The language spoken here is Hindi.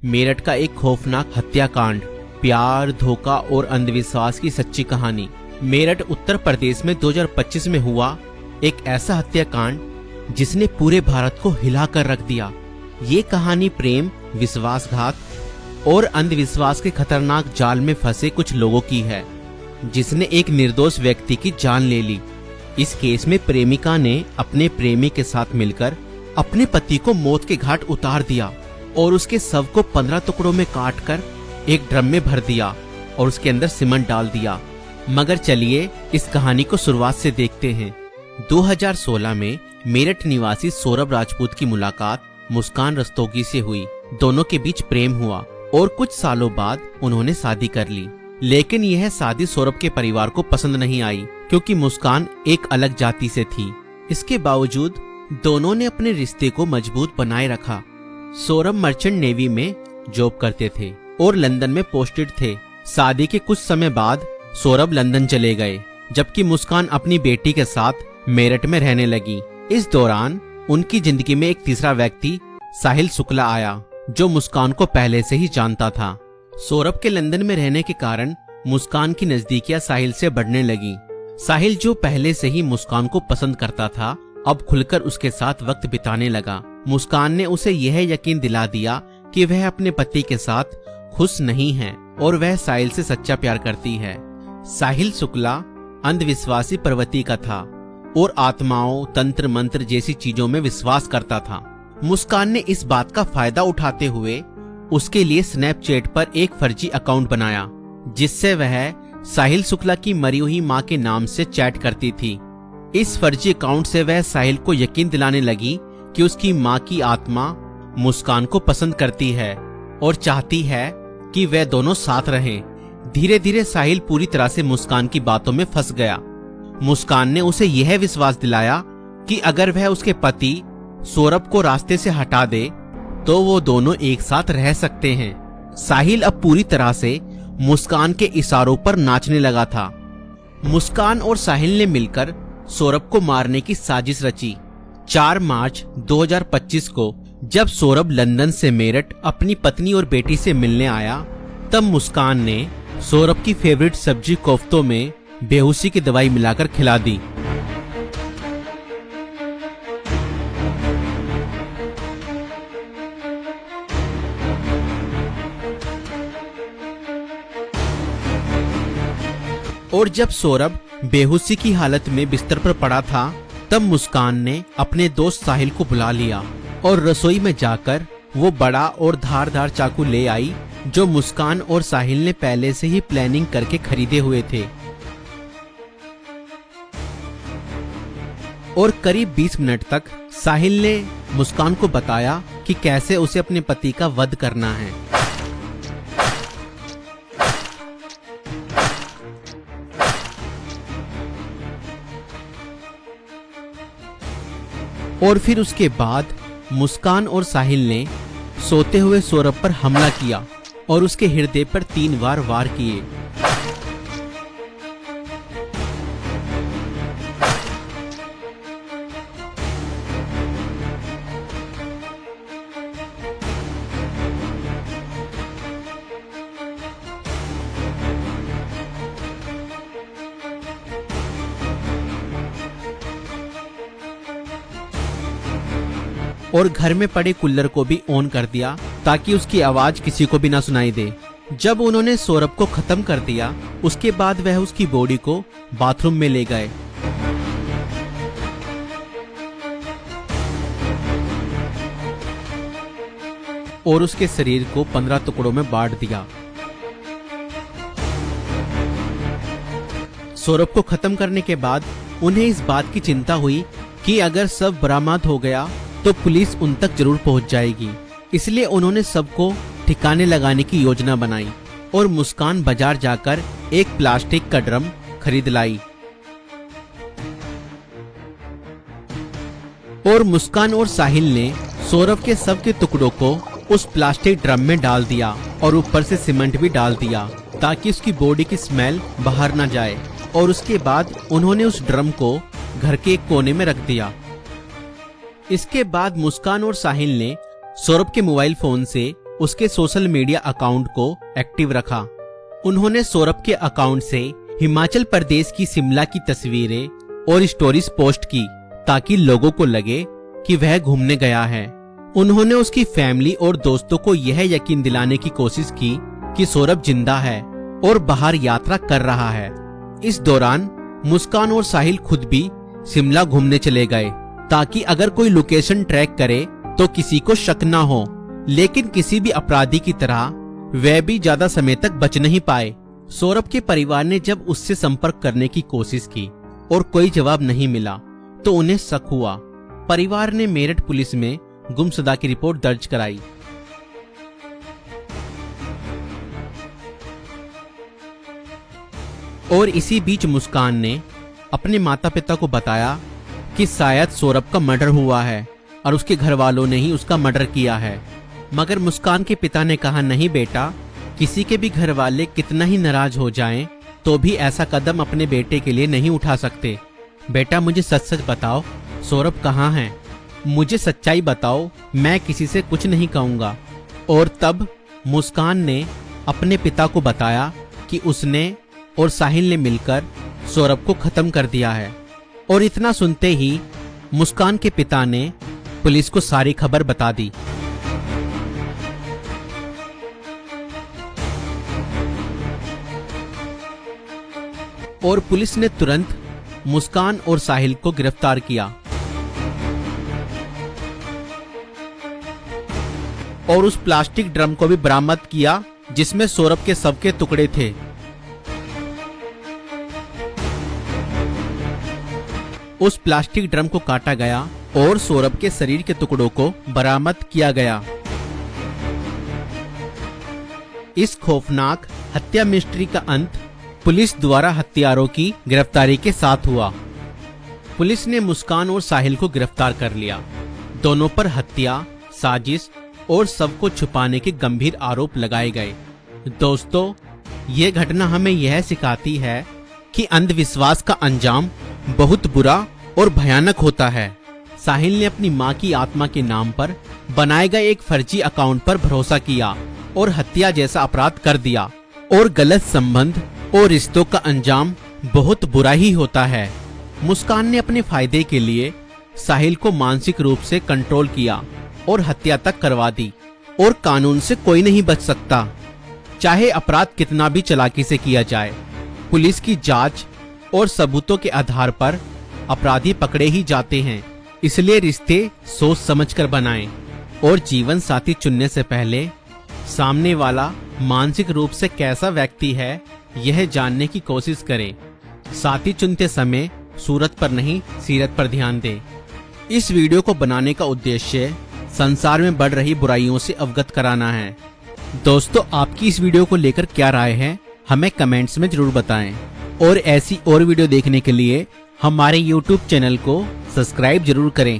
मेरठ का एक खौफनाक हत्याकांड, प्यार, धोखा और अंधविश्वास की सच्ची कहानी। मेरठ उत्तर प्रदेश में 2025 में हुआ एक ऐसा हत्याकांड जिसने पूरे भारत को हिला कर रख दिया। ये कहानी प्रेम, विश्वासघात और अंधविश्वास के खतरनाक जाल में फंसे कुछ लोगों की है, जिसने एक निर्दोष व्यक्ति की जान ले ली। इस केस में प्रेमिका ने अपने प्रेमी के साथ मिलकर अपने पति को मौत के घाट उतार दिया और उसके शव को 15 टुकड़ों में काटकर एक ड्रम में भर दिया और उसके अंदर सीमेंट डाल दिया। मगर चलिए इस कहानी को शुरुआत से देखते हैं। 2016 में मेरठ निवासी सौरभ राजपूत की मुलाकात मुस्कान रस्तोगी से हुई। दोनों के बीच प्रेम हुआ और कुछ सालों बाद उन्होंने शादी कर ली। लेकिन यह शादी सौरभ के परिवार को पसंद नहीं आई, क्योंकि मुस्कान एक अलग जाति से थी। इसके बावजूद दोनों ने अपने रिश्ते को मजबूत बनाए रखा। सौरभ मर्चेंट नेवी में जॉब करते थे और लंदन में पोस्टेड थे। शादी के कुछ समय बाद सौरभ लंदन चले गए, जबकि मुस्कान अपनी बेटी के साथ मेरठ में रहने लगी। इस दौरान उनकी जिंदगी में एक तीसरा व्यक्ति साहिल शुक्ला आया, जो मुस्कान को पहले से ही जानता था। सौरभ के लंदन में रहने के कारण मुस्कान की नजदीकियां साहिल से बढ़ने लगी। साहिल, जो पहले से ही मुस्कान को पसंद करता था, अब खुलकर उसके साथ वक्त बिताने लगा। मुस्कान ने उसे यह यकीन दिला दिया कि वह अपने पति के साथ खुश नहीं है और वह साहिल से सच्चा प्यार करती है। साहिल शुक्ला अंधविश्वासी प्रवृत्ति का था और आत्माओं, तंत्र मंत्र जैसी चीजों में विश्वास करता था। मुस्कान ने इस बात का फायदा उठाते हुए उसके लिए स्नैपचैट पर एक फर्जी अकाउंट बनाया, जिससे वह साहिल शुक्ला की मरी हुई मां के नाम से चैट करती थी। इस फर्जी अकाउंट से वह साहिल को यकीन दिलाने लगी कि उसकी मां की आत्मा मुस्कान को पसंद करती है और चाहती है कि वे दोनों साथ रहें। धीरे धीरे साहिल पूरी तरह से मुस्कान की बातों में फंस गया। मुस्कान ने उसे यह विश्वास दिलाया कि अगर वह उसके पति सौरभ को रास्ते से हटा दे तो वो दोनों एक साथ रह सकते हैं। साहिल अब पूरी तरह से मुस्कान के इशारों पर नाचने लगा था। मुस्कान और साहिल ने मिलकर सौरभ को मारने की साजिश रची। 4 मार्च 2025 को जब सौरभ लंदन से मेरठ अपनी पत्नी और बेटी से मिलने आया, तब मुस्कान ने सौरभ की फेवरेट सब्जी कोफ्तों में बेहोशी की दवाई मिलाकर खिला दी। और जब सौरभ बेहोशी की हालत में बिस्तर पर पड़ा था, तब मुस्कान ने अपने दोस्त साहिल को बुला लिया और रसोई में जाकर वो बड़ा और धारदार चाकू ले आई, जो मुस्कान और साहिल ने पहले से ही प्लानिंग करके खरीदे हुए थे। और करीब 20 मिनट तक साहिल ने मुस्कान को बताया कि कैसे उसे अपने पति का वध करना है। और फिर उसके बाद मुस्कान और साहिल ने सोते हुए सौरभ पर हमला किया और उसके हृदय पर 3 बार वार किए। और घर में पड़े कूलर को भी ऑन कर दिया ताकि उसकी आवाज किसी को भी ना सुनाई दे। जब उन्होंने सौरभ को खत्म कर दिया, उसके बाद वह उसकी बॉडी को बाथरूम में ले गए। और उसके शरीर को 15 टुकड़ों में बांट दिया। सौरभ को खत्म करने के बाद उन्हें इस बात की चिंता हुई कि अगर सब बरामद हो गया तो पुलिस उन तक जरूर पहुंच जाएगी। इसलिए उन्होंने सबको ठिकाने लगाने की योजना बनाई और मुस्कान बाजार जाकर एक प्लास्टिक का ड्रम खरीद लाई। और मुस्कान और साहिल ने सौरभ के शव के टुकड़ों को उस प्लास्टिक ड्रम में डाल दिया और ऊपर से सीमेंट भी डाल दिया ताकि उसकी बॉडी की स्मेल बाहर न जाए। और उसके बाद उन्होंने उस ड्रम को घर के एक कोने में रख दिया। इसके बाद मुस्कान और साहिल ने सौरभ के मोबाइल फोन से उसके सोशल मीडिया अकाउंट को एक्टिव रखा। उन्होंने सौरभ के अकाउंट से हिमाचल प्रदेश की शिमला की तस्वीरें और स्टोरीज पोस्ट की ताकि लोगों को लगे कि वह घूमने गया है। उन्होंने उसकी फैमिली और दोस्तों को यह यकीन दिलाने की कोशिश की कि सौरभ जिंदा है और बाहर यात्रा कर रहा है। इस दौरान मुस्कान और साहिल खुद भी शिमला घूमने चले गए ताकि अगर कोई लोकेशन ट्रैक करे तो किसी को शक न हो, लेकिन किसी भी अपराधी की तरह वह भी ज्यादा समय तक बच नहीं पाए। सौरभ के परिवार ने जब उससे संपर्क करने की कोशिश की और कोई जवाब नहीं मिला तो उन्हें शक हुआ। परिवार ने मेरठ पुलिस में गुमशुदा की रिपोर्ट दर्ज कराई। और इसी बीच मुस्कान ने अपने माता पिता को बताया कि शायद सौरभ का मर्डर हुआ है और उसके घर वालों ने ही उसका मर्डर किया है। मगर मुस्कान के पिता ने कहा, नहीं बेटा, किसी के भी घर वाले कितना ही नाराज हो जाएं तो भी ऐसा कदम अपने बेटे के लिए नहीं उठा सकते। बेटा, मुझे सच सच बताओ, सौरभ कहाँ है? मुझे सच्चाई बताओ, मैं किसी से कुछ नहीं कहूँगा। और तब मुस्कान ने अपने पिता को बताया कि उसने और साहिल ने मिलकर सौरभ को खत्म कर दिया है। और इतना सुनते ही मुस्कान के पिता ने पुलिस को सारी खबर बता दी। और पुलिस ने तुरंत मुस्कान और साहिल को गिरफ्तार किया और उस प्लास्टिक ड्रम को भी बरामद किया जिसमें सौरभ के शव के टुकड़े थे। उस प्लास्टिक ड्रम को काटा गया और सौरभ के शरीर के टुकड़ों को बरामद किया गया। इस खौफनाक हत्या मिस्ट्री का अंत पुलिस द्वारा हत्यारों की गिरफ्तारी के साथ हुआ। पुलिस ने मुस्कान और साहिल को गिरफ्तार कर लिया। दोनों पर हत्या, साजिश और शव को छुपाने के गंभीर आरोप लगाए गए। दोस्तों, ये घटना हमें यह सिखाती है कि अंधविश्वास का अंजाम बहुत बुरा और भयानक होता है। साहिल ने अपनी मां की आत्मा के नाम पर बनाए गए एक फर्जी अकाउंट पर भरोसा किया और हत्या जैसा अपराध कर दिया। और गलत संबंध और रिश्तों का अंजाम बहुत बुरा ही होता है। मुस्कान ने अपने फायदे के लिए साहिल को मानसिक रूप से कंट्रोल किया और हत्या तक करवा दी। और कानून से कोई नहीं बच सकता, चाहे अपराध कितना भी चालाकी से किया जाए। पुलिस की जांच और सबूतों के आधार पर अपराधी पकड़े ही जाते हैं। इसलिए रिश्ते सोच समझकर बनाएं और जीवन साथी चुनने से पहले सामने वाला मानसिक रूप से कैसा व्यक्ति है यह जानने की कोशिश करें। साथी चुनते समय सूरत पर नहीं, सीरत पर ध्यान दें। इस वीडियो को बनाने का उद्देश्य संसार में बढ़ रही बुराइयों से अवगत कराना है। दोस्तों, आपकी इस वीडियो को लेकर क्या राय है हमें कमेंट्स में जरूर बताएं। और ऐसी और वीडियो देखने के लिए हमारे YouTube चैनल को सब्सक्राइब जरूर करें।